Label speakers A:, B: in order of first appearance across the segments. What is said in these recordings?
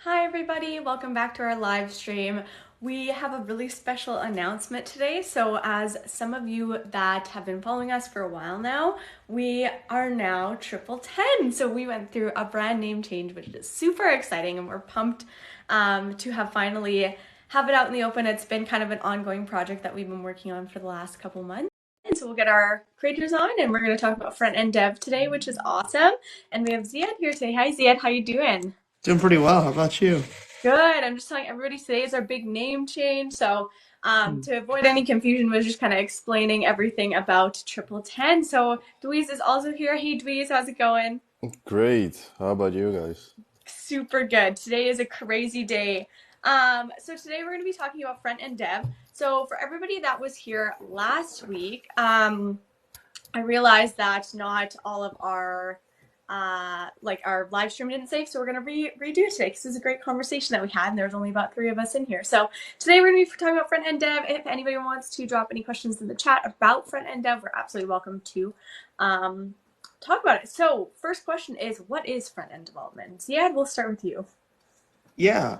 A: Hi everybody, welcome back to our live stream. We have a really special announcement today. So as some of you that have been following us for a while now, we are now Triple 10. So we went through a brand name change, which is super exciting, and we're pumped to have finally have it out in the open. It's been kind of an ongoing project that we've been working on for the last couple months. And so we'll get our creators on and we're going to talk about front-end dev today, which is awesome. And we have Ziad here today. Hi Ziad, how you doing?
B: Doing pretty well. How about you?
A: Good. I'm just telling everybody today is our big name change. So
B: Hmm.
A: to avoid any confusion, was just kind of explaining everything about Triple 10. So Dweez is also here. Hey Dweez, how's it going?
C: Great. How about you guys?
A: Super good. Today is a crazy day. So today we're going to be talking about front end dev. So for everybody that was here last week, I realized that not all of our our live stream didn't save, so we're gonna redo it today because this is a great conversation that we had, and there's only about 3 of us in here. So today we're gonna be talking about front end dev. If anybody wants to drop any questions in the chat about front end dev, we're absolutely welcome to talk about it. So first question is, what is front end development? Ziad, we'll start with you.
B: Yeah,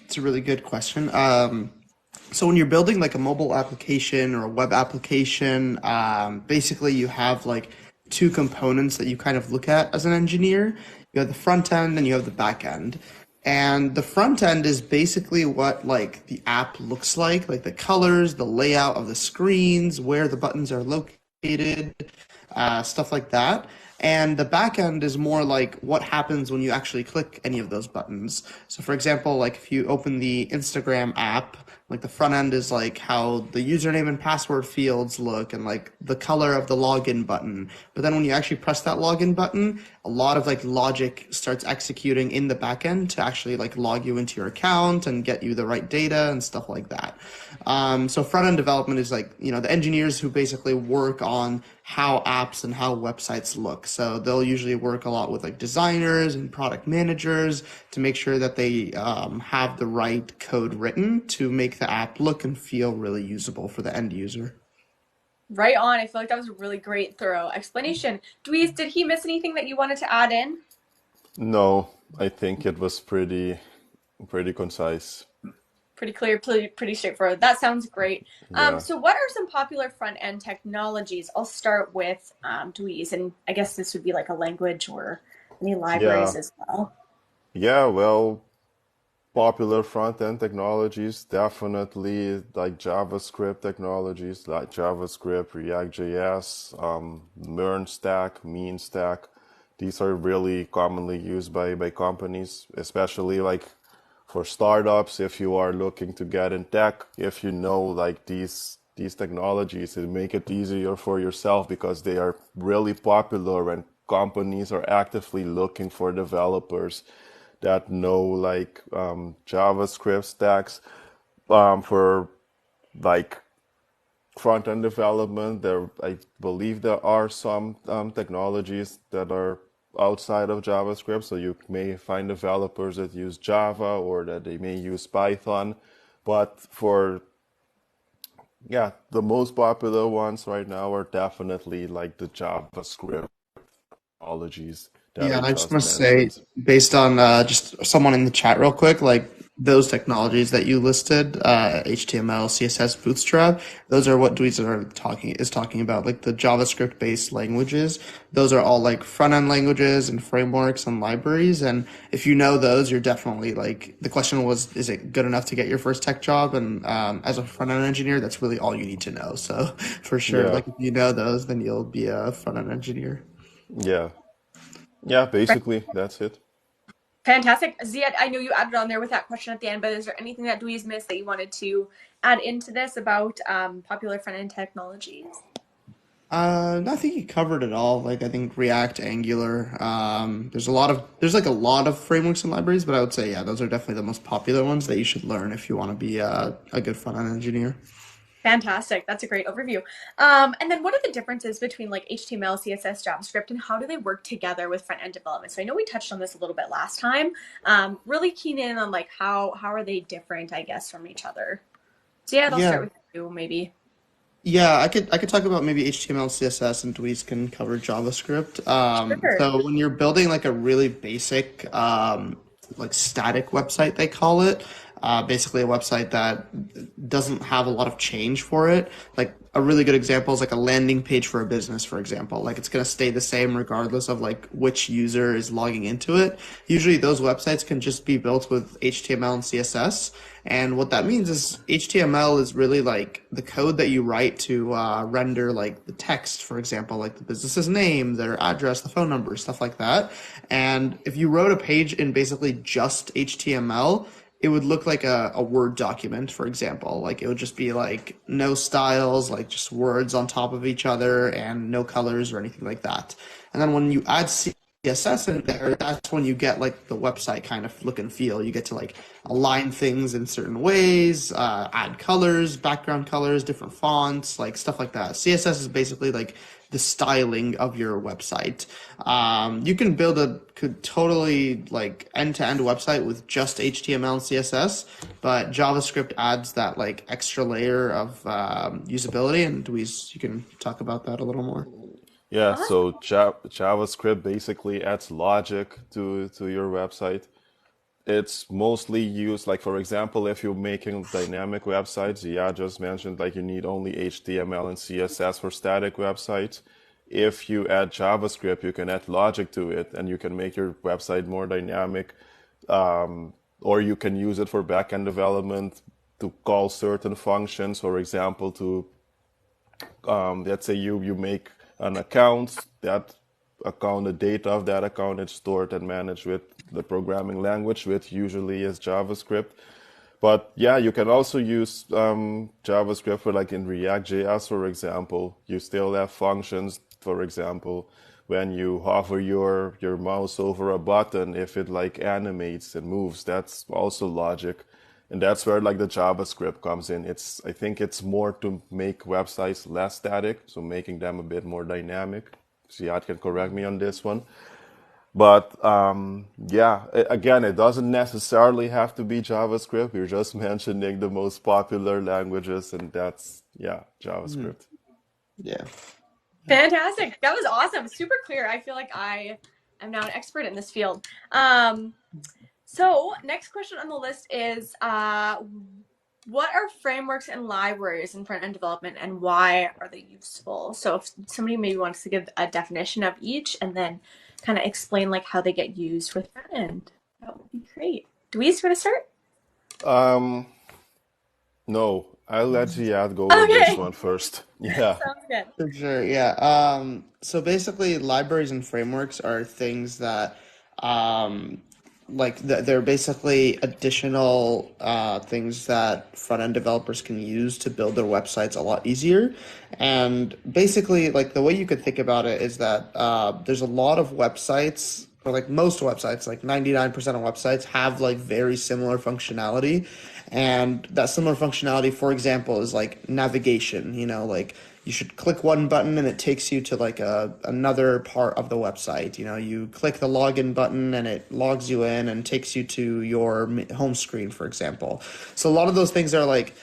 B: it's a really good question. So when you're building like a mobile application or a web application, basically you have like two components that you kind of look at as an engineer. You have the front end and you have the back end. And the front end is basically what like the app looks like the colors, the layout of the screens, where the buttons are located, stuff like that. And the back end is more like what happens when you actually click any of those buttons. So, for example, like if you open the Instagram app, like the front end is like how the username and password fields look and like the color of the login button. But then when you actually press that login button, a lot of like logic starts executing in the back end to actually like log you into your account and get you the right data and stuff like that. So front end development is like, the engineers who basically work on how apps and how websites look. So they'll usually work a lot with like designers and product managers to make sure that they have the right code written to make the app look and feel really usable for the end user.
A: Right on. I feel like that was a really great, thorough explanation. Dweez, did he miss anything that you wanted to add in?
C: No, I think it was pretty concise.
A: Pretty clear, pretty straightforward. That sounds great.
C: Yeah.
A: So what are some popular front end technologies? I'll start with Dweez, and I guess this would be like a language or any
C: Yeah.
A: libraries as well.
C: Yeah, well, popular front-end technologies definitely like JavaScript technologies like JavaScript, React.js, Learn Stack, Mean Stack. These are really commonly used by companies, especially like for startups. If you are looking to get in tech, if you know like these technologies, it make it easier for yourself because they are really popular and companies are actively looking for developers that know like JavaScript stacks for like front end development. There, I believe there are some technologies that are outside of JavaScript, so you may find developers that use Java or that they may use Python. But for yeah, the most popular ones right now are definitely like the JavaScript technologies that
B: Yeah,
C: I
B: and I just
C: just
B: must say,
C: mentioned.
B: based on just someone in the chat real quick, like those technologies that you listed, HTML, CSS, Bootstrap, those are what Dweezil are talking about, like the JavaScript based languages. Those are all like front end languages and frameworks and libraries. And if you know those, you're definitely like the question was, is it good enough to get your first tech job? And as a front end engineer, that's really all you need to know. So for sure,
C: Yeah,
B: like if you know those, then you'll be a front end engineer.
C: yeah, yeah. Basically, that's it.
A: Fantastic. Ziad, I know you added on there with that question at the end, but is there anything that Dweez missed that you wanted to add into this about popular front end technologies?
B: No, I think you covered it all. Like I think React, Angular. There's like a lot of frameworks and libraries, but I would say yeah, those are definitely the most popular ones that you should learn if you want to be a good front end engineer.
A: Fantastic. That's a great overview. And then what are the differences between like HTML, CSS, JavaScript, and how do they work together with front end development? So I know we touched on this a little bit last time. Really keen in on like how are they different, I guess, from each other. So yeah, I'll start
B: Yeah,
A: with you maybe.
B: yeah, I could talk about maybe HTML, CSS, and Dweez can cover JavaScript.
A: Sure.
B: So when you're building like a really basic like static website, they call it. Basically a website that doesn't have a lot of change for it. Like a really good example is like a landing page for a business, for example. Like it's going to stay the same regardless of like which user is logging into it. Usually those websites can just be built with HTML and CSS. And what that means is HTML is really like the code that you write to render like the text, for example, like the business's name, their address, the phone number, stuff like that. And if you wrote a page in basically just HTML, it would look like a Word document, for example. Like it would just be like no styles, like just words on top of each other and no colors or anything like that. And then when you add CSS in there, that's when you get like the website kind of look and feel. You get to like align things in certain ways, add colors, background colors, different fonts, like stuff like that. CSS is basically like the styling of your website. You can build a totally like end-to-end website with just HTML and CSS, but JavaScript adds that like extra layer of usability. And Louise, you can talk about that a little more.
C: Yeah,
A: Awesome.
C: so JavaScript basically adds logic to your website. It's mostly used, like for example, if you're making dynamic websites, yeah, just mentioned like you need only HTML and CSS for static websites. If you add JavaScript, you can add logic to it and you can make your website more dynamic. Or you can use it for backend development to call certain functions, for example, to let's say you make an account, that account, the data of that account is stored and managed with the programming language, which usually is JavaScript. But yeah, you can also use JavaScript for like in React.js, for example. You still have functions, for example, when you hover your mouse over a button, if it like animates and moves, that's also logic. And that's where like the JavaScript comes in. I think it's more to make websites less static, so making them a bit more dynamic. Ziad can correct me on this one. But yeah, again, it doesn't necessarily have to be JavaScript. We're just mentioning the most popular languages, and that's, yeah,
B: Mhm.
C: JavaScript.
B: Yeah.
A: Fantastic. That was awesome. Super clear. I feel like I am now an expert in this field. So next question on the list is what are frameworks and libraries in front-end development and why are they useful? So if somebody maybe wants to give a definition of each and then kind of explain like how they get used with front end, that would be great. Do we want to start?
C: Um, no, I'll let Ziad go with this
A: Okay.
C: one first. Yeah.
A: Sounds good.
B: For sure, yeah. So basically, libraries and frameworks are things that, um, they're basically additional things that front end developers can use to build their websites a lot easier. And basically, like the way you could think about it is that there's a lot of websites, or like most websites, like 99% of websites have like very similar functionality. And that similar functionality, for example, is like navigation, like you should click one button and it takes you to like another part of the website. You click the login button and it logs you in and takes you to your home screen, for example. So a lot of those things are like,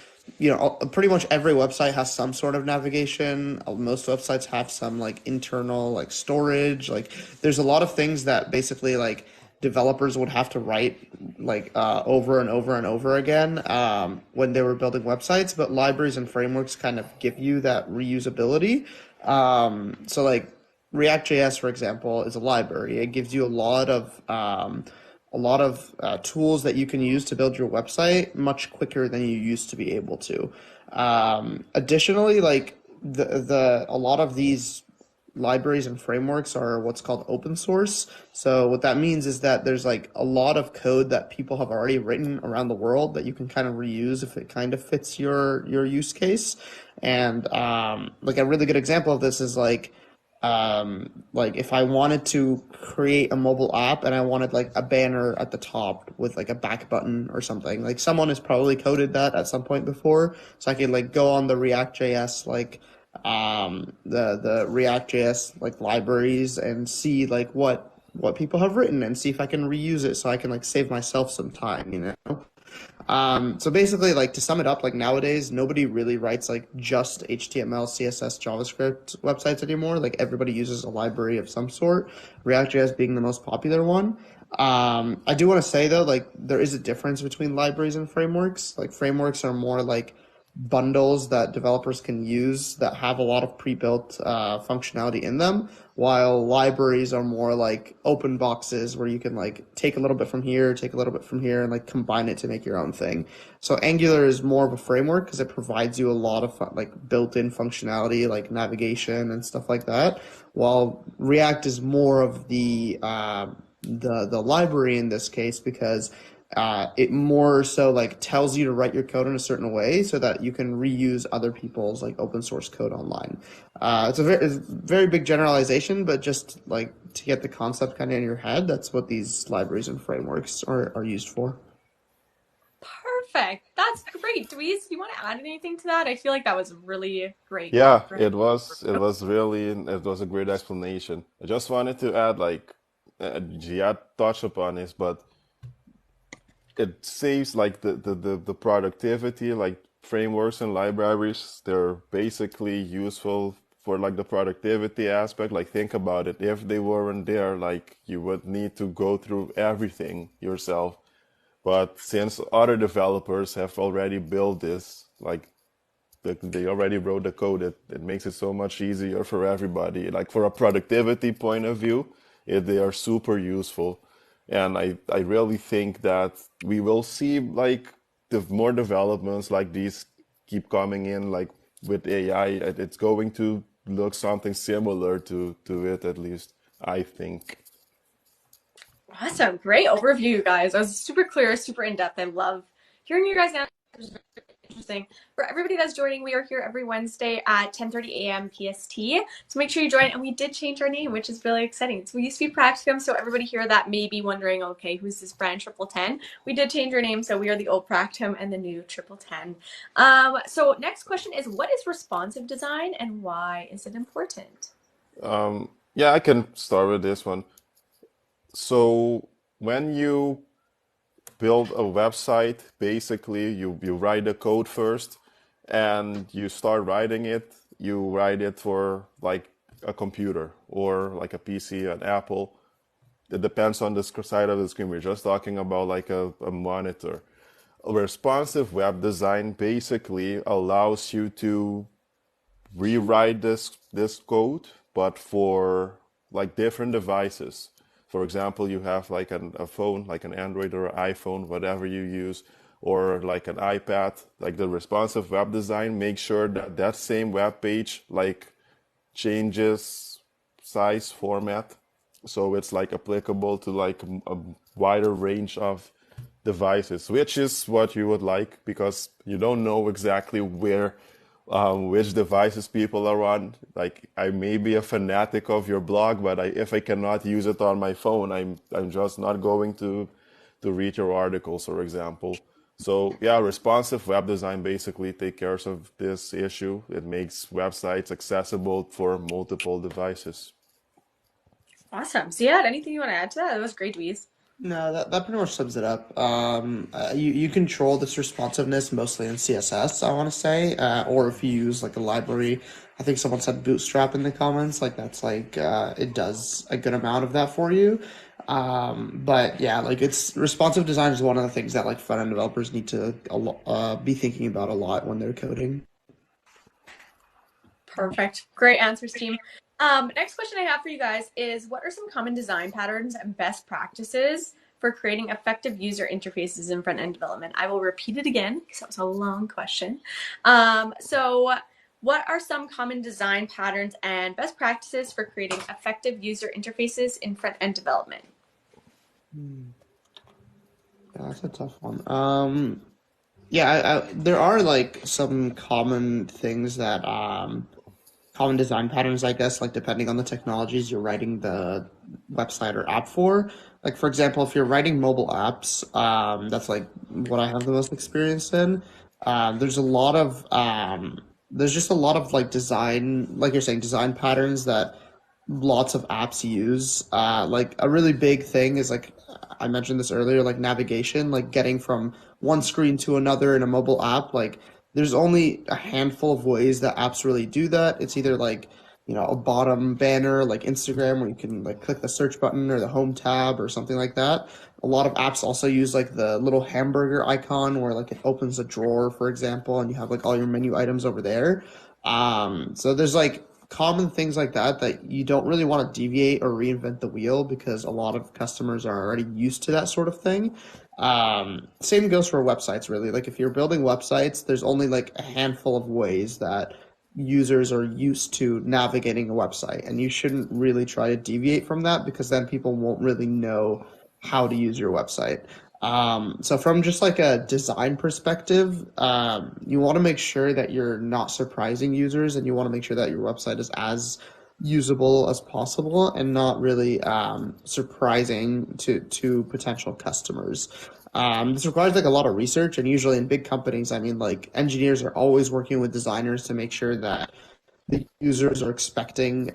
B: pretty much every website has some sort of navigation. Most websites have some like internal like storage. Like there's a lot of things that basically like developers would have to write like over and over and over again when they were building websites, but libraries and frameworks kind of give you that reusability. So like React.js, for example, is a library. It gives you a lot of tools that you can use to build your website much quicker than you used to be able to. Additionally, like a lot of these libraries and frameworks are what's called open source. So what that means is that there's like a lot of code that people have already written around the world that you can kind of reuse if it kind of fits your use case. And like a really good example of this is like if I wanted to create a mobile app and I wanted like a banner at the top with like a back button or something, like someone has probably coded that at some point before. So I could like go on the React.js the React.js like libraries and see like what people have written and see if I can reuse it so I can like save myself some time. So basically, like to sum it up, like nowadays nobody really writes like just HTML, CSS, JavaScript websites anymore. Like everybody uses a library of some sort, React.js being the most popular one. I do want to say though, like there is a difference between libraries and frameworks. Like frameworks are more like bundles that developers can use that have a lot of pre-built functionality in them, while libraries are more like open boxes where you can like take a little bit from here, take a little bit from here, and like combine it to make your own thing. So Angular is more of a framework because it provides you a lot of like built-in functionality like navigation and stuff like that, while React is more of the library in this case because it more so like tells you to write your code in a certain way so that you can reuse other people's like open source code online. It's a very big generalization, but just like to get the concept kind of in your head, that's what these libraries and frameworks are used for.
A: Perfect. That's great. Dweez, do you want to add anything to that? I feel like that was really great
C: Yeah,
A: comprehension.
C: it was really it was a great explanation. I just wanted to add like Jihad touched upon this, but it saves like the productivity, like frameworks and libraries, they're basically useful for like the productivity aspect. Like think about it. If they weren't there, like you would need to go through everything yourself. But since other developers have already built this, like they already wrote the code, it makes it so much easier for everybody. Like for a productivity point of view, they are super useful. And I really think that we will see like the more developments like these keep coming in, like with AI, it's going to look something similar to it at least, I think.
A: Awesome. Great overview, guys. That was super clear, super in depth. I love hearing you guys answers. Interesting. For everybody that's joining, we are here every Wednesday at 10:30 a.m. PST. So make sure you join. And we did change our name, which is really exciting. So we used to be Practicum. So everybody here that may be wondering, okay, who's this brand Triple Ten? We did change our name. So we are the old Practicum and the new Triple Ten. So next question is, what is responsive design and why is it important?
C: Yeah, I can start with this one. So when you build a website, basically you write the code first and you start writing it. You write it for like a computer or like a PC, an Apple. It depends on the side of the screen. We're just talking about like a monitor. A responsive web design basically allows you to rewrite this code, but for like different devices. For example, you have like a phone, like an Android or an iPhone, whatever you use, or like an iPad. Like the responsive web design, make sure that that same web page like changes size, format, so it's like applicable to like a wider range of devices, which is what you would like because you don't know exactly where which devices people are on. Like I may be a fanatic of your blog, but if I cannot use it on my phone, I'm just not going to read your articles, for example. So yeah, responsive web design basically take care of this issue. It makes websites accessible for multiple devices.
A: Awesome. So yeah, anything you want to add to that? That was great, Dweez.
B: No, that pretty much sums it up. You control this responsiveness mostly in CSS, I want to say, or if you use like a library. I think someone said Bootstrap in the comments. Like that's like it does a good amount of that for you. But yeah, like it's responsive design is one of the things that like front end developers need to be thinking about a lot when they're coding.
A: Perfect. Great answers, team. Next question I have for you guys is, what are some common design patterns and best practices for creating effective user interfaces in front-end development? I will repeat it again because that was a long question. So what are some common design patterns and best practices for creating effective user interfaces in front-end development?
B: Yeah, that's a tough one. Yeah, there are like some common things that common design patterns, I guess, like depending on the technologies you're writing the website or app for. Like for example, if you're writing mobile apps, that's like what I have the most experience in. There's a lot of there's just a lot of like design, like you're saying, design patterns that lots of apps use. Like a really big thing is like I mentioned this earlier, like navigation, like getting from one screen to another in a mobile app. Like there's only a handful of ways that apps really do that. It's either like a bottom banner like Instagram where you can like click the search button or the home tab or something like that. A lot of apps also use like the little hamburger icon where like it opens a drawer, for example, and you have like all your menu items over there. So there's like common things like that that you don't really want to deviate or reinvent the wheel because a lot of customers are already used to that sort of thing. Same goes for websites, really. Like if you're building websites, there's only like a handful of ways that users are used to navigating a website, and you shouldn't really try to deviate from that because then people won't really know how to use your website. So from just like a design perspective, you want to make sure that you're not surprising users, and you want to make sure that your website is as usable as possible and not really surprising to potential customers. This requires like a lot of research, and usually in big companies, I mean, like engineers are always working with designers to make sure that the users are expecting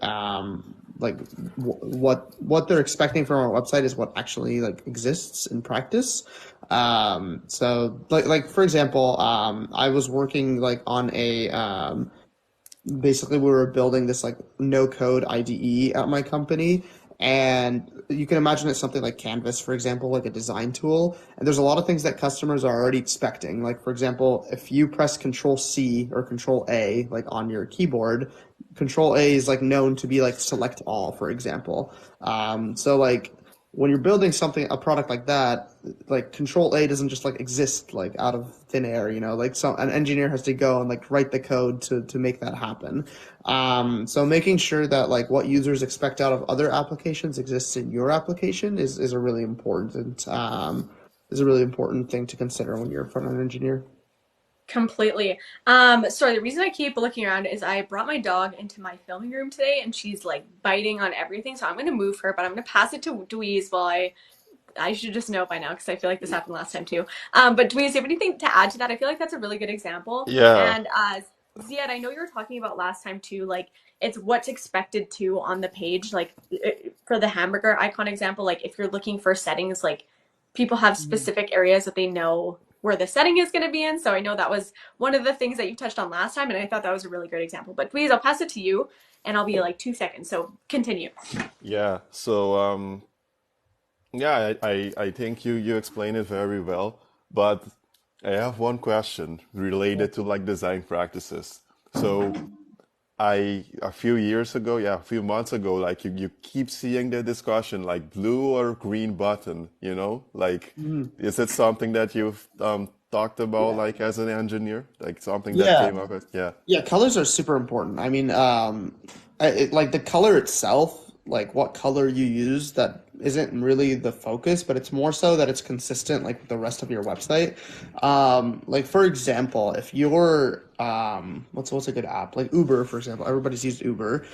B: like what they're expecting from our website is what actually like exists in practice. So like for example, I was working like on a basically we were building this like no code IDE at my company, and you can imagine it's something like Canvas, for example, like a design tool, and there's a lot of things that customers are already expecting, like for example, if you press Control C or Control A like on your keyboard, Control A is like known to be like select all, for example. So like when you're building something, a product like that, like Control A doesn't just like exist like out of thin air, like so an engineer has to go and like write the code to make that happen. So making sure that like what users expect out of other applications exists in your application is a really important thing to consider when you're a front end engineer.
A: Completely. Sorry, the reason I keep looking around is I brought my dog into my filming room today and she's like biting on everything. So I'm gonna move her, but I'm gonna pass it to Dweez while I should just know by now because I feel like this happened last time too. But Dweez, do you have anything to add to that? I feel like that's a really good example.
C: Yeah.
A: And Ziad, I know you were talking about last time too, like it's what's expected to on the page, like for the hamburger icon example, like if you're looking for settings, like people have specific areas that they know where the setting is going to be in. So I know that was one of the things that you touched on last time, and I thought that was a really great example. But please, I'll pass it to you, and I'll be like 2 seconds. So continue.
C: Yeah. So yeah, I think you explained it very well, but I have one question related to like design practices. So a few years ago, yeah, a few months ago, like you keep seeing the discussion like blue or green button, like
B: Mhm.
C: is it something that you've talked about like as an engineer, like something that
B: Yeah.
C: came up with, yeah.
B: Yeah, colors are super important. I mean, like the color itself, like what color you use, that isn't really the focus, but it's more so that it's consistent like with the rest of your website. Like for example, if you're what's a good app? Like Uber, for example. Everybody's used Uber.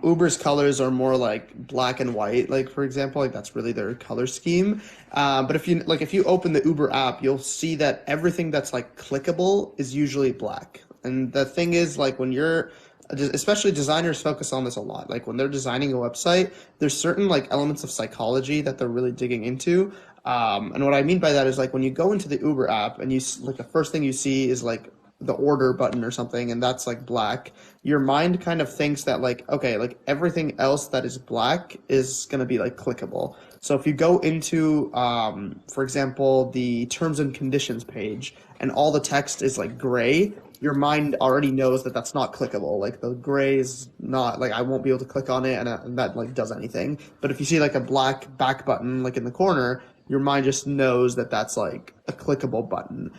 B: Uber's colors are more like black and white, like for example, like that's really their color scheme. But if you open the Uber app, you'll see that everything that's like clickable is usually black. And the thing is, like when you're, especially designers focus on this a lot. Like when they're designing a website, there's certain like elements of psychology that they're really digging into. And what I mean by that is like when you go into the Uber app and like the first thing you see is like the order button or something, and that's like black, your mind kind of thinks that like, okay, like everything else that is black is going to be like clickable. So if you go into, for example, the terms and conditions page and all the text is like gray, your mind already knows that that's not clickable. Like the gray is not like I won't be able to click on it, and that like does anything. But if you see like a black back button like in the corner, your mind just knows that that's like a clickable button.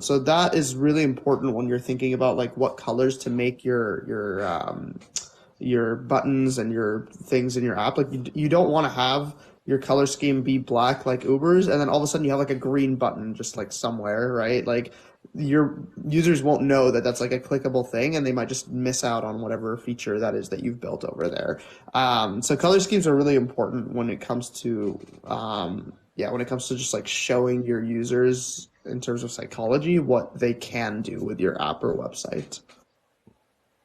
B: So that is really important when you're thinking about like what colors to make your buttons and your things in your app. Like you don't want to have your color scheme be black like Uber's, and then all of a sudden you have like a green button just like somewhere, right? Like your users won't know that that's like a clickable thing, and they might just miss out on whatever feature that is that you've built over there. So color schemes are really important when it comes to when it comes to just like showing your users in terms of psychology what they can do with your app or website.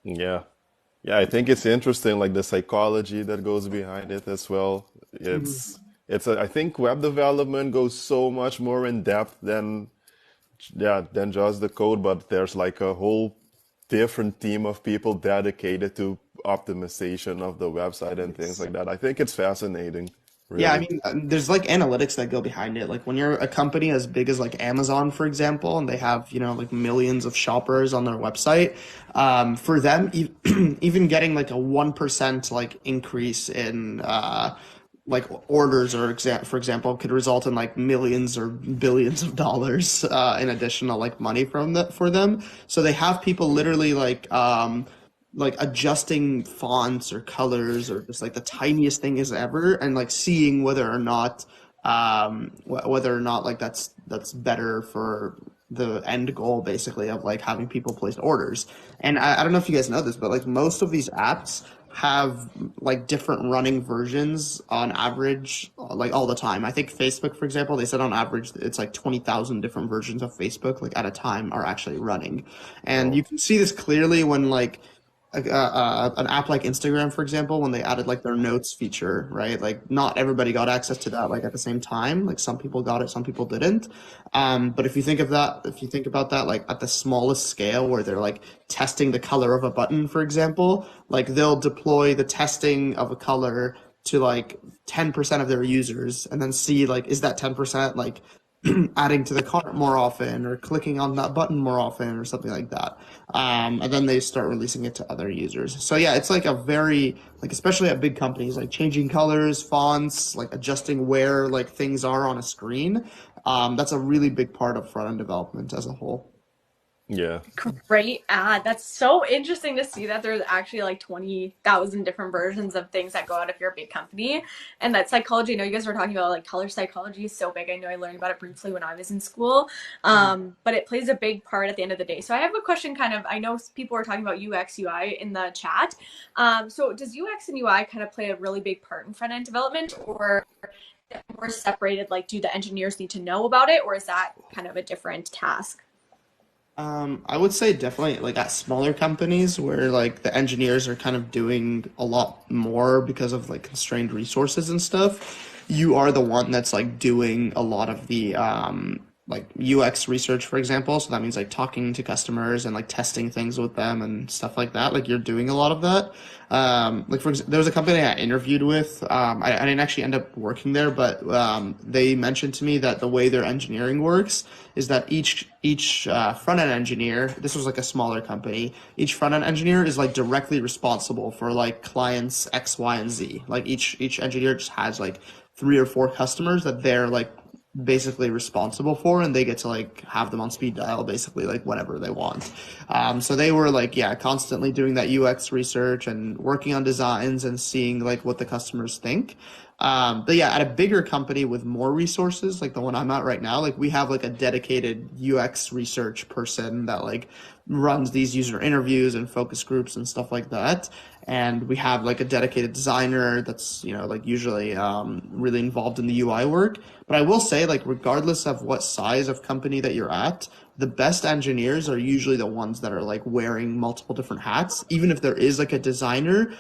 C: Yeah. Yeah, I think it's interesting, like the psychology that goes behind it as well. I think web development goes so much more in depth than just the code, but there's like a whole different team of people dedicated to optimization of the website and things like that. I think it's fascinating,
B: Yeah, I
C: really.
B: mean, there's like analytics that go behind it. Like when you're a company as big as like Amazon, for example, and they have, like millions of shoppers on their website, for them, even getting like a 1% like increase in like orders or for example, could result in like millions or billions of dollars in additional like money from that for them. So they have people literally like adjusting fonts or colors or just like the tiniest thing as ever and like seeing whether or not whether or not like that's better for the end goal basically of like having people place orders. And I don't know if you guys know this, but like most of these apps have like different running versions on average like all the time. I think Facebook, for example, they said on average it's like 20,000 different versions of Facebook like at a time are actually running. And you
C: Well,
B: can see this clearly when like an app like Instagram, for example, when they added like their notes feature, right? Like not everybody got access to that like at the same time. Like some people got it, some people didn't. But if you think about that, like at the smallest scale where they're like testing the color of a button, for example, like they'll deploy the testing of a color to like 10% of their users and then see like, is that 10% like adding to the cart more often or clicking on that button more often or something like that. And then they start releasing it to other users. So yeah, it's like a very like especially at big companies like changing colors, fonts, like adjusting where like things are on a screen. That's a really big part of front end development as a whole.
C: yeah.
A: Great ad. That's so interesting to see that there's actually like 20,000 different versions of things that go out if you're a big company. And that psychology, I know you guys were talking about like color psychology is so big. I know I learned about it briefly when I was in school. But it plays a big part at the end of the day. So I have a question kind of, I know people are talking about UX, UI in the chat. So does UX and UI kind of play a really big part in front end development or more separated? Like, do the engineers need to know about it or is that kind of a different task?
B: I would say definitely like at smaller companies where like the engineers are kind of doing a lot more because of like constrained resources and stuff. You are the one that's like doing a lot of the like UX research, for example. So that means like talking to customers and like testing things with them and stuff like that. Like you're doing a lot of that. Like there was a company I interviewed with. I didn't actually end up working there, but they mentioned to me that the way their engineering works is that each front end engineer, this was like a smaller company, each front end engineer is like directly responsible for like clients X, Y, and Z. Like each engineer just has like three or four customers that they're like basically responsible for and they get to like have them on speed dial basically like whenever they want. So they were like yeah constantly doing that UX research and working on designs and seeing like what the customers think. But yeah, at a bigger company with more resources, like the one I'm at right now, like we have like a dedicated UX research person that like runs these user interviews and focus groups and stuff like that. And we have like a dedicated designer that's, like usually really involved in the UI work. But I will say, like, regardless of what size of company that you're at, the best engineers are usually the ones that are like wearing multiple different hats. Even if there is like a designer,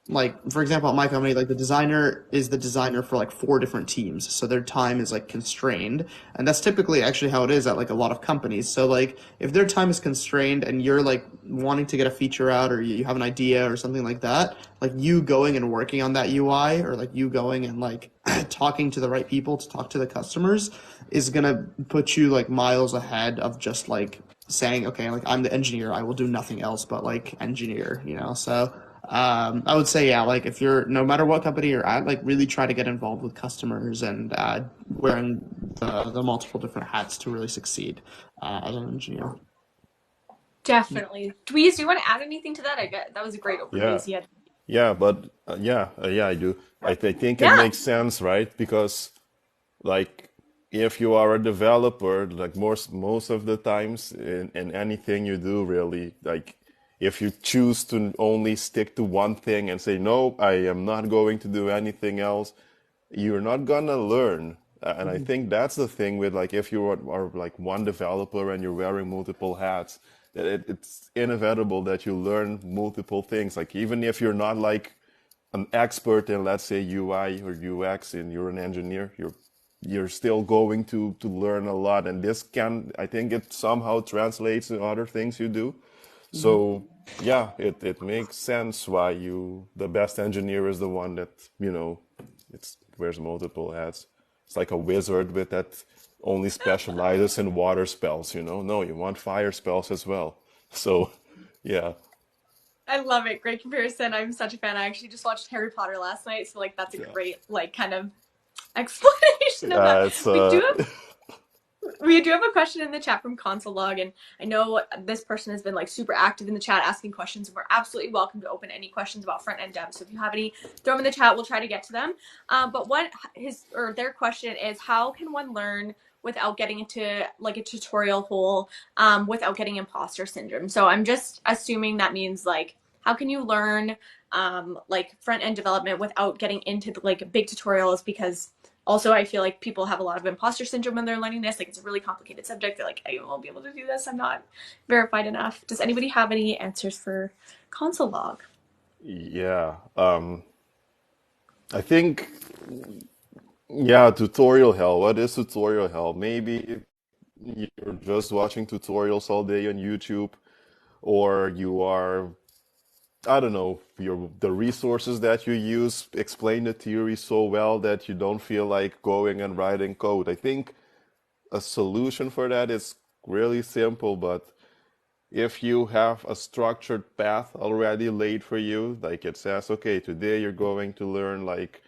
B: like for example at my company like the designer is the designer for like four different teams so their time is like constrained and that's typically actually how it is at like a lot of companies. So like if their time is constrained and you're like wanting to get a feature out or you have an idea or something like that, like you going and working on that UI or like you going and like talking to the right people to talk to the customers is gonna put you like miles ahead of just like saying okay like I'm the engineer, I will do nothing else but like engineer, so I would say, yeah, like if you're, no matter what company you're at, like really try to get involved with customers and wearing the multiple different hats to really succeed as an engineer.
A: Definitely. Dweez, do you want to add anything to that? I get that was a great overview.
C: Yeah.
A: So you had,
C: Yeah, but yeah, I do. I think it
A: yeah,
C: makes sense, right? Because like if you are a developer, like most of the times in anything you do, really, like if you choose to only stick to one thing and say, no, I am not going to do anything else, you're not gonna learn. And I
B: Mhm.
C: think that's the thing with like if you are like one developer and you're wearing multiple hats, that it's inevitable that you learn multiple things. Like even if you're not like an expert in let's say UI or UX and you're an engineer, you're still going to learn a lot. And this can I think it somehow translates to other things you do. So yeah, it makes sense why the best engineer is the one that, it's wears multiple hats. It's like a wizard with that only specializes in water spells, No, you want fire spells as well. So yeah.
A: I love it. Great comparison. I'm such a fan. I actually just watched Harry Potter last night, so like that's a
C: Yeah.
A: great like kind of explanation of that.
C: It's
A: We do have we do have a question in the chat from Console Log, and I know this person has been like super active in the chat asking questions. We're absolutely welcome to open any questions about front end dev. So if you have any, throw them in the chat. We'll try to get to them. But what his or their question is, how can one learn without getting into like a tutorial hole, without getting imposter syndrome? So I'm just assuming that means like, how can you learn like front end development without getting into like big tutorials? Because also, I feel like people have a lot of imposter syndrome when they're learning this. Like, it's a really complicated subject. They're like, I won't be able to do this. I'm not verified enough. Does anybody have any answers for console log?
C: yeah. I think, yeah, tutorial hell. What is tutorial hell? Maybe you're just watching tutorials all day on YouTube, or you are, I don't know, the resources that you use explain the theory so well that you don't feel like going and writing code. I think a solution for that is really simple, but if you have a structured path already laid for you, like it says, okay, today you're going to learn like,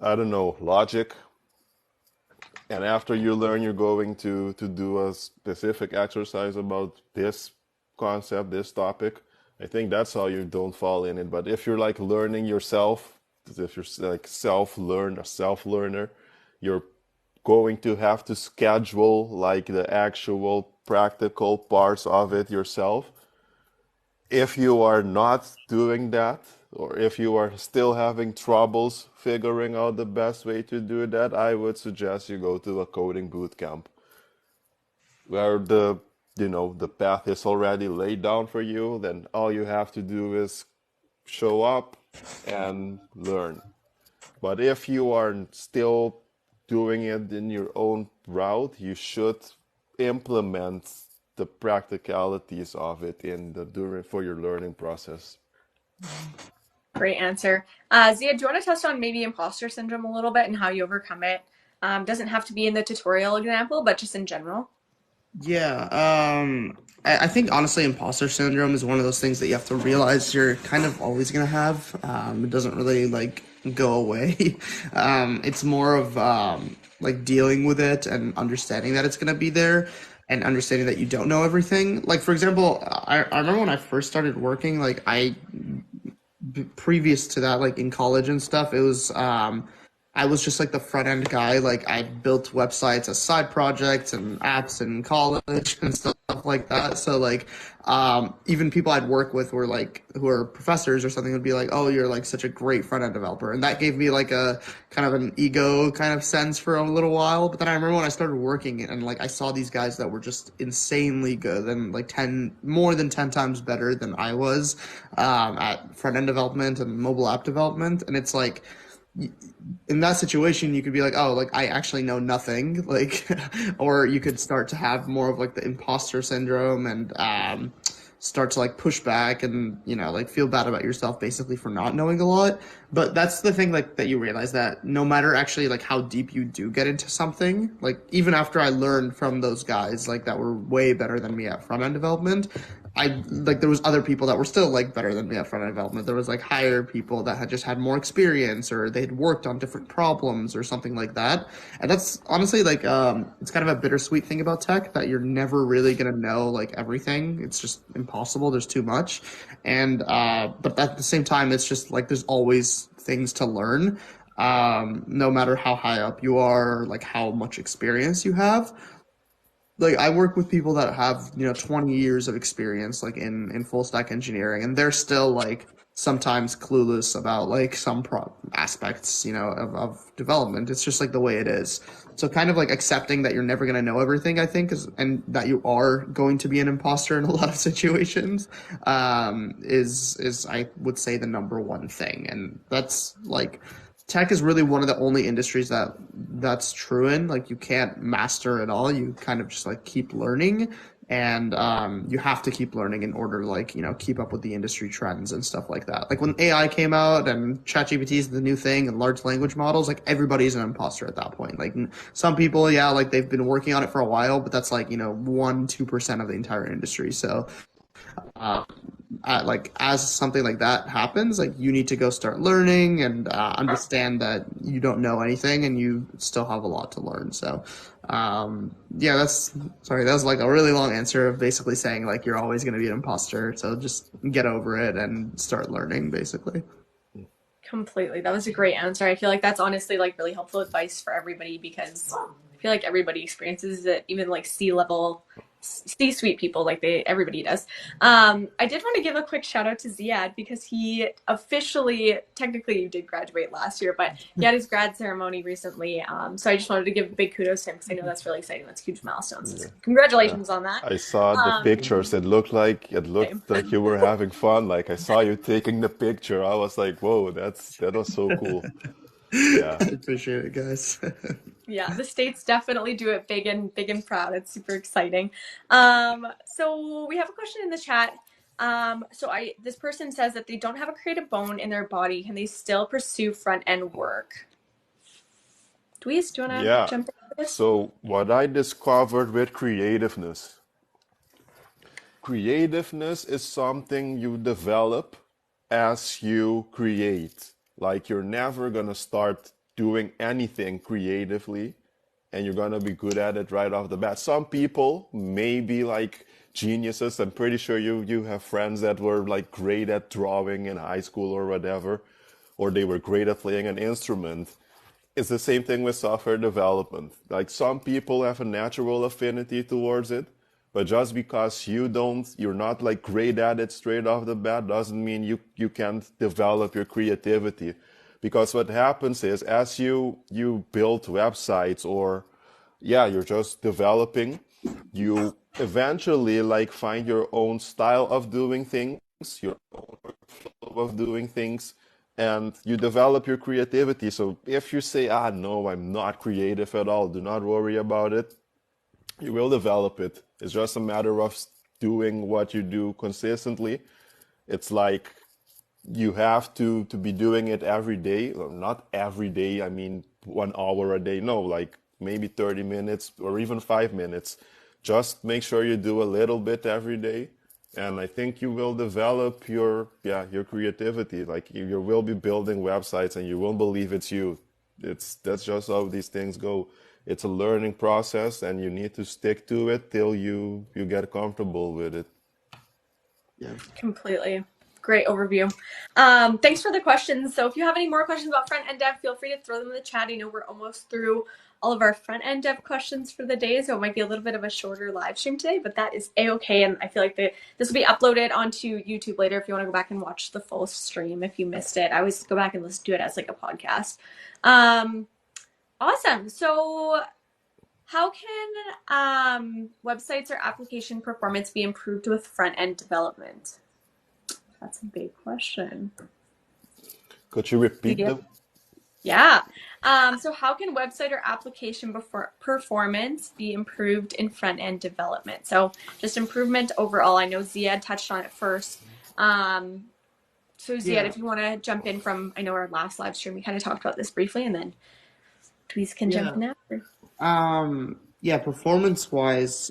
C: I don't know, logic, and after you learn, you're going to do a specific exercise about this concept, this topic. I think that's how you don't fall in it. But if you're like learning yourself, if you're like a self learner, you're going to have to schedule like the actual practical parts of it yourself. If you are not doing that, or if you are still having troubles figuring out the best way to do that, I would suggest you go to a coding boot camp where the path is already laid down for you. Then all you have to do is show up and learn. But if you are still doing it in your own route, you should implement the practicalities of it in the during for your learning process.
A: Great answer. Zia, do you want to touch on maybe imposter syndrome a little bit and how you overcome it? Doesn't have to be in the tutorial example, but just in general.
B: Yeah, I think honestly, imposter syndrome is one of those things that you have to realize you're kind of always gonna have. It doesn't really like go away. It's more of like dealing with it and understanding that it's gonna be there and understanding that you don't know everything. Like for example, I remember when I first started working, like previous to that, like in college and stuff, it was I was just like the front end guy. Like I built websites as side projects and apps in college and stuff like that. So like even people I'd work with were like who are professors or something would be like, "Oh, you're like such a great front end developer," and that gave me like a kind of an ego kind of sense for a little while. But then I remember when I started working and like I saw these guys that were just insanely good and like 10 times better than I was at front end development and mobile app development, and it's like in that situation you could be like, oh, like I actually know nothing, like or you could start to have more of like the imposter syndrome and start to like push back and like feel bad about yourself basically for not knowing a lot. But that's the thing, like that you realize that no matter actually like how deep you do get into something, like even after I learned from those guys like that were way better than me at front end development, I like there was other people that were still like better than me at front end development. There was like higher people that had just had more experience or they had worked on different problems or something like that. And that's honestly like it's kind of a bittersweet thing about tech that you're never really gonna know like everything. It's just impossible. There's too much. And but at the same time it's just like there's always things to learn. No matter how high up you are, like how much experience you have. Like I work with people that have 20 years of experience like in full stack engineering, and they're still like sometimes clueless about like some aspects of development. It's just like the way it is. So kind of like accepting that you're never going to know everything, I think, and that you are going to be an imposter in a lot of situations, is I would say the number one thing. And that's like tech is really one of the only industries that's true in. Like you can't master it all. You kind of just like keep learning. and you have to keep learning in order to like, keep up with the industry trends and stuff like that. Like when AI came out and ChatGPT is the new thing and large language models, like everybody's an imposter at that point. Like some people, yeah, like they've been working on it for a while, but that's like, 1-2% of the entire industry. So uh, like as something like that happens, like you need to go start learning and understand that you don't know anything and you still have a lot to learn. So yeah, that was like a really long answer of basically saying like you're always going to be an imposter. So just get over it and start learning, basically.
A: Completely. That was a great answer. I feel like that's honestly like really helpful advice for everybody because I feel like everybody experiences it, even like C-level, C-suite people, like everybody does. I did want to give a quick shout out to Ziad because he officially, technically you did graduate last year, but he had his grad ceremony recently. So I just wanted to give big kudos to him because I know that's really exciting. That's huge milestones. So
C: Yeah. Yeah.
A: congratulations on that.
C: I saw the
A: Um,
C: pictures. It looked like you were having fun. Like I saw you taking the picture. I was like, whoa, that was so cool. Yeah.
B: I appreciate it, guys.
A: Yeah, the states definitely do it big and proud. It's super exciting. So we have a question in the chat. This person says that they don't have a creative bone in their body. Can they still pursue front end work? Dweez, do you want to
C: Yeah.
A: jump into this?
C: So what I discovered with creativeness is something you develop as you create. Like you're never gonna start doing anything creatively and you're gonna be good at it right off the bat. Some people may be like geniuses. I'm pretty sure you have friends that were like great at drawing in high school or whatever, or they were great at playing an instrument. It's the same thing with software development. Like some people have a natural affinity towards it, but just because you're not like great at it straight off the bat doesn't mean you can't develop your creativity. Because what happens is as you build websites or yeah, you're just developing, you eventually like find your own style of doing things, your own flow of doing things, and you develop your creativity. So if you say, ah, no, I'm not creative at all, do not worry about it. You will develop it. It's just a matter of doing what you do consistently. It's like you have to be doing it every day. Well, not every day, I mean 1 hour a day. No, like maybe 30 minutes or even 5 minutes. Just make sure you do a little bit every day. And I think you will develop your creativity. Like you will be building websites and you won't believe it's you. That's just how these things go. It's a learning process and you need to stick to it till you get comfortable with it.
B: Yeah.
A: Completely. Great overview. Thanks for the questions. So if you have any more questions about front end dev, feel free to throw them in the chat. I know we're almost through all of our front end dev questions for the day, so it might be a little bit of a shorter live stream today, but that is a-okay. And I feel like this will be uploaded onto YouTube later if you want to go back and watch the full stream if you missed it. I always go back and listen to it as like a podcast. Awesome. So how can websites or application performance be improved with front end development? That's a big question.
C: Could you repeat
A: Yeah.
C: them?
A: Yeah. So how can website or application performance be improved in front-end development? So just improvement overall. I know Ziad touched on it first. So Ziad,
B: Yeah.
A: if you want to jump in from, I know our last live stream, we kind of talked about this briefly, and then Tweez can jump in after.
B: Yeah, performance wise,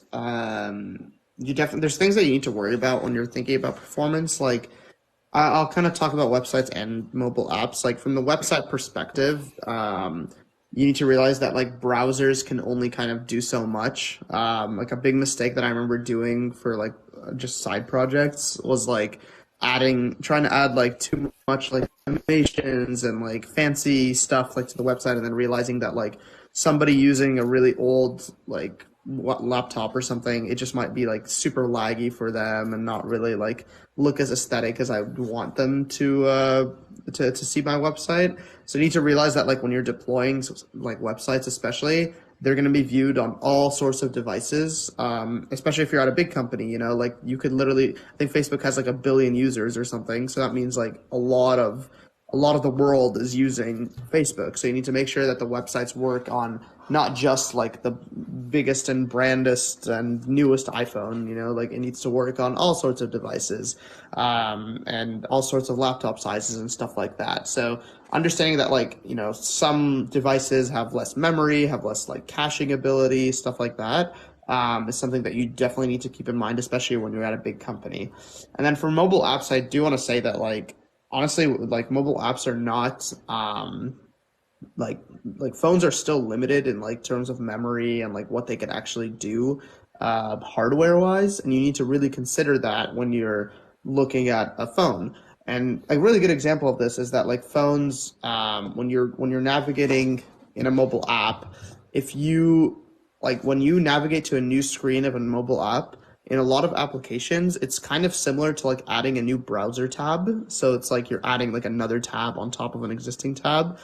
B: you definitely there's things that you need to worry about when you're thinking about performance. Like I'll kind of talk about websites and mobile apps. Like from the website perspective, you need to realize that like browsers can only kind of do so much. Like a big mistake that I remember doing for like just side projects was like trying to add like too much like animations and like fancy stuff like to the website, and then realizing that like somebody using a really old like laptop or something, it just might be like super laggy for them and not really like look as aesthetic as I would want them to see my website. So you need to realize that like when you're deploying like websites, especially, they're going to be viewed on all sorts of devices. Especially if you're at a big company, like you could literally, I think Facebook has like 1 billion users or something. So that means like a a lot of the world is using Facebook. So you need to make sure that the websites work on not just like the biggest and brandest and newest iPhone, like it needs to work on all sorts of devices, and all sorts of laptop sizes and stuff like that. So understanding that like, some devices have less memory, have less like caching ability, stuff like that, is something that you definitely need to keep in mind, especially when you're at a big company. And then for mobile apps, I do want to say that like, honestly, like mobile apps are not, like phones are still limited in like terms of memory and like what they can actually do, hardware wise, and you need to really consider that when you're looking at a phone. And a really good example of this is that like phones, when you're navigating in a mobile app, if you like when you navigate to a new screen of a mobile app, in a lot of applications, it's kind of similar to like adding a new browser tab. So it's like you're adding like another tab on top of an existing tab.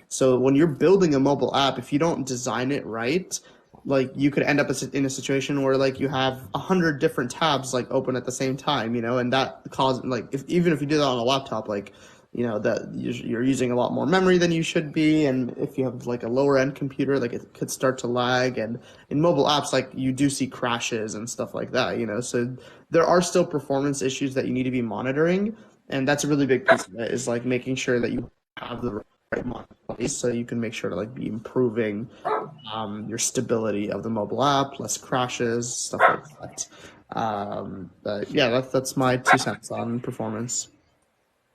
B: So when you're building a mobile app, if you don't design it right, like you could end up in a situation where like you have 100 different tabs like open at the same time, and that causes like even if you do that on a laptop, like that you're using a lot more memory than you should be, and if you have like a lower end computer, like it could start to lag. And in mobile apps, like you do see crashes and stuff like that, so there are still performance issues that you need to be monitoring, and that's a really big piece of it, is like making sure that you have the right monitor in place so you can make sure to like be improving, your stability of the mobile app, less crashes, stuff like that. But yeah, that's my 2 cents on performance.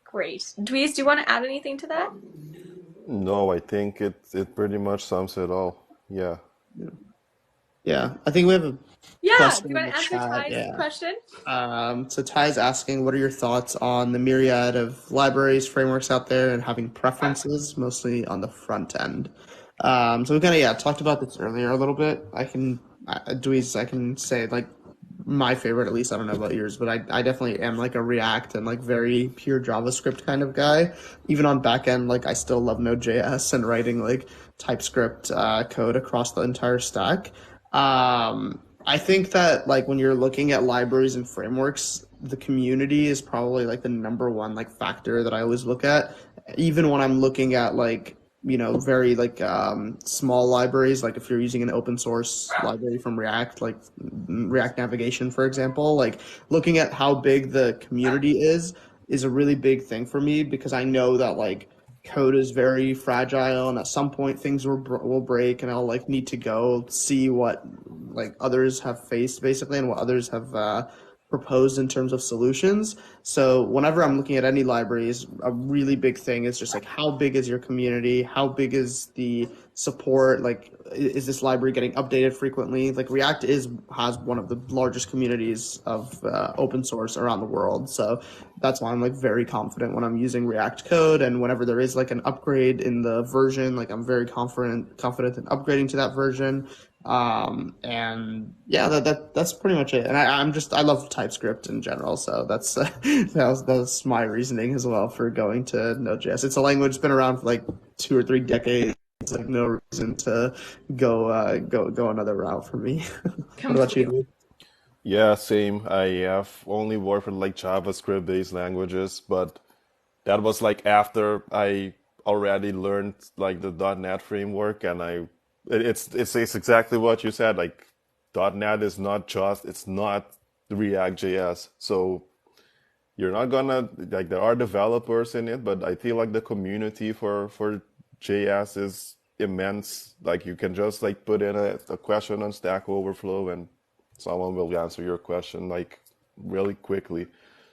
A: Great. Dweez, do you want to add anything to that?
C: No, I think it pretty much sums it all. Yeah.
B: Yeah, I think we have a
A: Yeah. Do
B: question
A: you
B: in
A: want
B: the
A: to answer
B: chat.
A: Ty's
B: Yeah.
A: question?
B: So Ty's asking, what are your thoughts on the myriad of libraries, frameworks out there, and having preferences, mostly on the front end? So we kind of, yeah, talked about this earlier a little bit. Dweez, I can say like my favorite, at least. I don't know about yours, but I definitely am like a React and like very pure JavaScript kind of guy. Even on back end, like I still love Node.js and writing like TypeScript, code across the entire stack. I think that like when you're looking at libraries and frameworks, the community is probably like the number one like factor that I always look at. Even when I'm looking at like, very like, small libraries, like if you're using an open source library from React, like React Navigation, for example, like looking at how big the community is a really big thing for me, because I know that like code is very fragile, and at some point things will break, and I'll like need to go see what like others have faced basically, and what others have, proposed in terms of solutions. So whenever I'm looking at any libraries, a really big thing is just like how big is your community? How big is the support? Like, is this library getting updated frequently? Like React has one of the largest communities of, open source around the world. So that's why I'm like very confident when I'm using React code, and whenever there is like an upgrade in the version, like I'm very confident in upgrading to that version. And yeah, that's pretty much it. And I love TypeScript in general, so that's that's my reasoning as well for going to Node.js. It's a language that's been around for like 2 or 3 decades. It's like no reason to go another route for me. What about
A: Completely.
B: you?
C: Yeah, same. I have only worked with like JavaScript based languages, but that was like after I already learned like the .NET framework, and it's exactly what you said. Like .NET is not just it's not React JS. So you're not gonna like there are developers in it, but I feel like the community for JS is immense. Like you can just like put in a question on Stack Overflow and someone will answer your question like really quickly.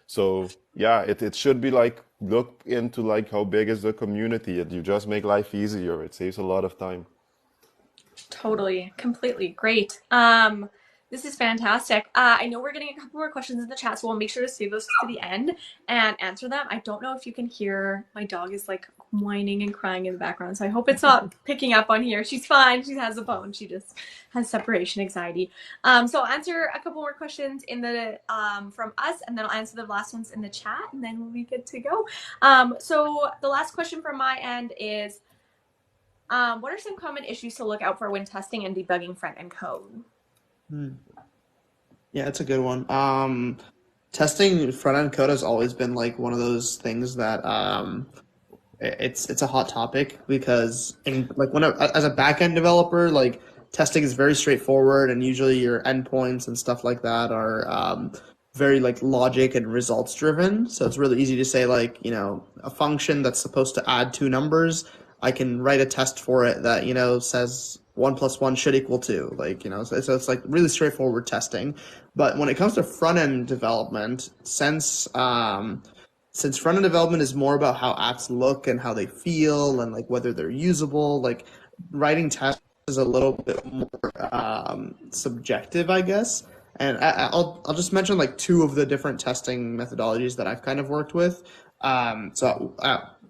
C: So yeah, it should be like look into like how big is the community and you just make life easier. It saves a lot of time.
A: Totally, completely. Great. This is fantastic. I know we're getting a couple more questions in the chat, so we'll make sure to save those to the end and answer them. I don't know if you can hear my dog is like whining and crying in the background, so I hope it's not picking up on here. She's fine. She has a bone. She just has separation anxiety. So I'll answer a couple more questions in the from us, and then I'll answer the last ones in the chat, and then we'll be good to go. So the last question from my end is, what are some common issues to look out for when testing and debugging front-end code?
B: Hmm. Yeah, it's a good one. testing front end code has always been like one of those things that it's a hot topic because in like as a back end developer, like testing is very straightforward, and usually your endpoints and stuff like that are very like logic and results driven. So it's really easy to say like, a function that's supposed to add two numbers, I can write a test for it that, says 1 + 1 should equal 2. Like, so it's like really straightforward testing. But when it comes to front end development, since front end development is more about how apps look and how they feel and like whether they're usable, like writing tests is a little bit more subjective, I guess. And I'll just mention like two of the different testing methodologies that I've kind of worked with.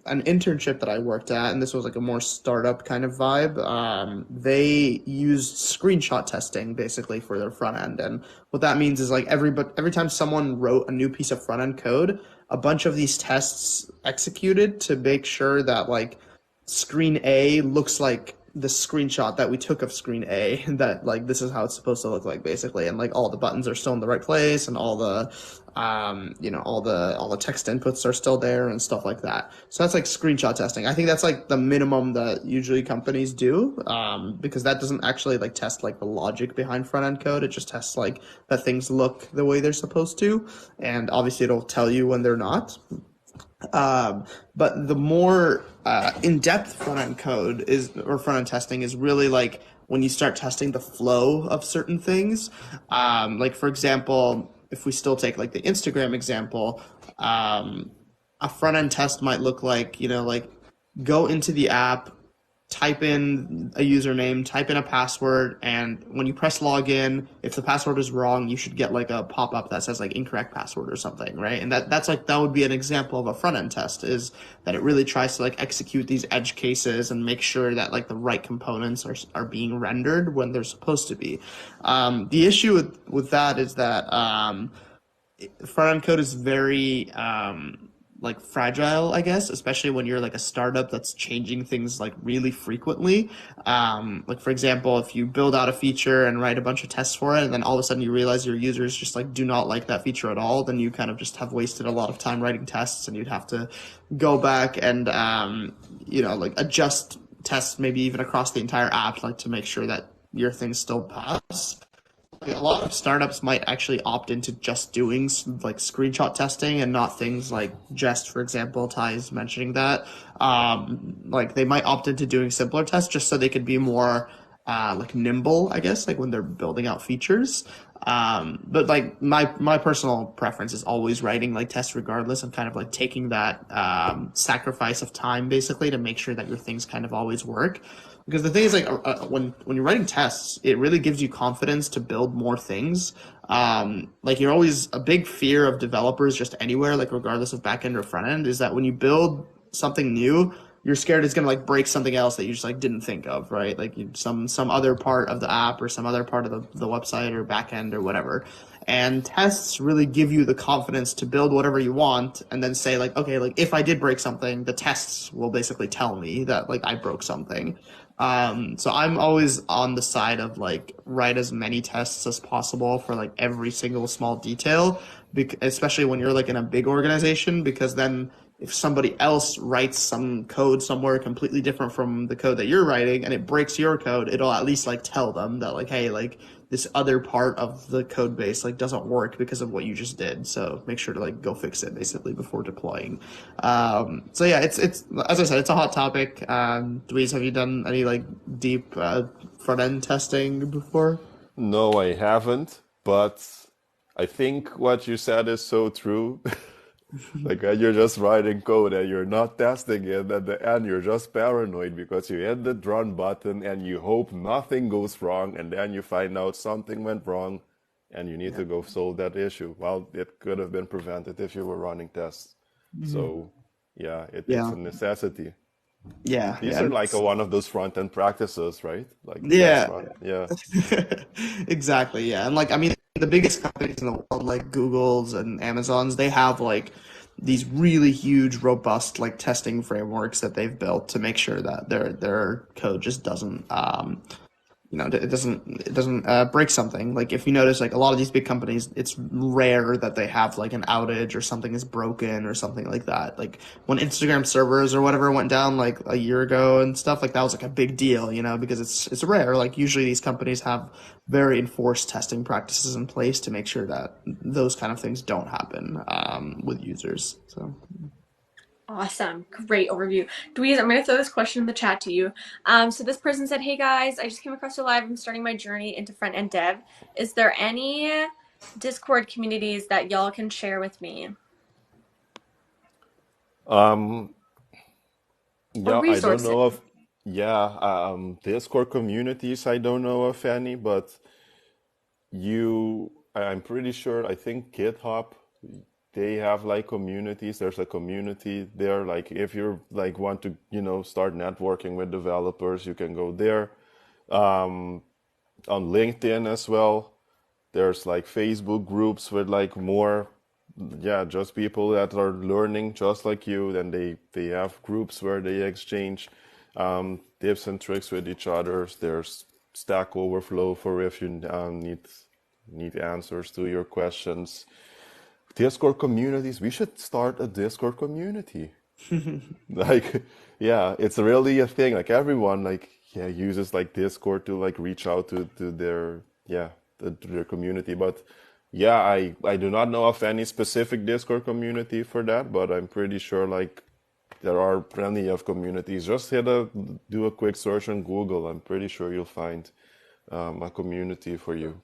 B: An internship that I worked at, and this was like a more startup kind of vibe. They used screenshot testing basically for their front end, and what that means is like every time someone wrote a new piece of front end code, a bunch of these tests executed to make sure that like screen A looks like the screenshot that we took of screen A, that like this is how it's supposed to look like basically, and like all the buttons are still in the right place, and all the all the text inputs are still there and stuff like that. So that's like screenshot testing. I think that's like the minimum that usually companies do, because that doesn't actually like test like the logic behind front end code. It just tests like that things look the way they're supposed to, and obviously it'll tell you when they're not. But the more in-depth front-end code or front-end testing is really like when you start testing the flow of certain things. Like for example, if we still take like the Instagram example, a front-end test might look like, like go into the app, type in a username, type in a password, and when you press login, if the password is wrong, you should get like a pop-up that says like incorrect password or something, right? And that would be an example of a front-end test, is that it really tries to like execute these edge cases and make sure that like the right components are being rendered when they're supposed to be. The issue with that is that front-end code is very like fragile, I guess, especially when you're like a startup that's changing things like really frequently. Like for example, if you build out a feature and write a bunch of tests for it, and then all of a sudden you realize your users just like do not like that feature at all, then you kind of just have wasted a lot of time writing tests, and you'd have to go back and like adjust tests maybe even across the entire app, like to make sure that your things still pass. A lot of startups might actually opt into just doing like screenshot testing and not things like Jest, for example. Ty's mentioning that. Like they might opt into doing simpler tests just so they could be more like nimble, I guess, like when they're building out features. But like my personal preference is always writing like tests regardless, and kind of like taking that sacrifice of time basically to make sure that your things kind of always work. Because the thing is, like, when you're writing tests, it really gives you confidence to build more things. Like, you're always a big fear of developers just anywhere, like, regardless of back end or front end, is that when you build something new, you're scared it's gonna like break something else that you just like didn't think of, right? Like some other part of the app or some other part of the website or back end or whatever. And tests really give you the confidence to build whatever you want, and then say like, okay, like if I did break something, the tests will basically tell me that like I broke something. So I'm always on the side of like write as many tests as possible for like every single small detail, especially when you're like in a big organization, because then if somebody else writes some code somewhere completely different from the code that you're writing and it breaks your code, it'll at least like tell them that like, hey, like this other part of the code base like doesn't work because of what you just did. So make sure to like go fix it basically before deploying. So yeah, it's as I said, it's a hot topic. Dweez, have you done any like deep front end testing before?
C: No, I haven't, but I think what you said is so true. Like you're just writing code and you're not testing it. At the end, you're just paranoid because you hit the run button and you hope nothing goes wrong, and then you find out something went wrong and you need to go solve that issue. Well, it could have been prevented if you were running tests. So yeah, it's
B: Yeah.
C: a necessity.
B: Yeah.
C: These
B: Yeah.
C: are like one of those front-end practices, right? Like test
B: Yeah.
C: run. Yeah.
B: Exactly. Yeah. And like, I mean, the biggest companies in the world, like Google's and Amazon's, they have like these really huge, robust like testing frameworks that they've built to make sure that their code just doesn't it doesn't break something. Like if you notice, like a lot of these big companies, it's rare that they have like an outage or something is broken or something like that. Like when Instagram servers or whatever went down like a year ago and stuff, like that was like a big deal, because it's rare. Like usually these companies have very enforced testing practices in place to make sure that those kind of things don't happen with users. So.
A: Awesome. Great overview. Dweez, I'm going to throw this question in the chat to you. So this person said, hey guys, I just came across your live. I'm starting my journey into front-end dev. Is there any Discord communities that y'all can share with me?
C: Um,
A: Or
C: yeah, I don't
A: resources?
C: know of, yeah, Discord communities, I don't know of any, but I'm pretty sure, I think GitHub, they have like communities. There's a community there. Like if you're like want to, start networking with developers, you can go there. Um, on LinkedIn as well. There's like Facebook groups with like more, yeah, just people that are learning just like you. Then they have groups where they exchange tips and tricks with each other. There's Stack Overflow for if you need answers to your questions. Discord communities. We should start a Discord community. Like, yeah, it's really a thing. Like everyone, like, yeah, uses like Discord to like reach out to their, yeah, to their community. But yeah, I do not know of any specific Discord community for that, but I'm pretty sure like there are plenty of communities. Just do a quick search on Google. I'm pretty sure you'll find a community for you.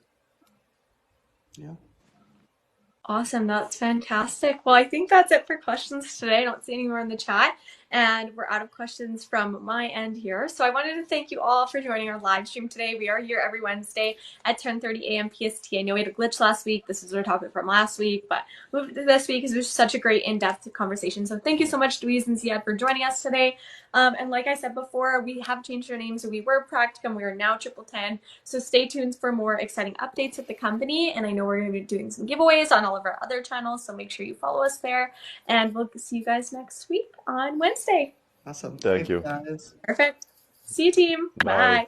B: Yeah.
A: Awesome. That's fantastic. Well, I think that's it for questions today. I don't see any more in the chat. And we're out of questions from my end here. So I wanted to thank you all for joining our live stream today. We are here every Wednesday at 10:30 a.m. PST. I know we had a glitch last week. This is our topic from last week, but moved to this week because it was such a great in-depth conversation. So thank you so much, Dweez and Ziad, for joining us today. And like I said before, we have changed our name. So we were Practicum. We are now Triple 10. So stay tuned for more exciting updates with the company. And I know we're going to be doing some giveaways on all of our other channels. So make sure you follow us there. And we'll see you guys next week on Wednesday.
B: Awesome.
C: Thank
B: Thanks,
C: you.
B: guys.
A: Perfect. See you, team.
C: Bye.
A: Bye.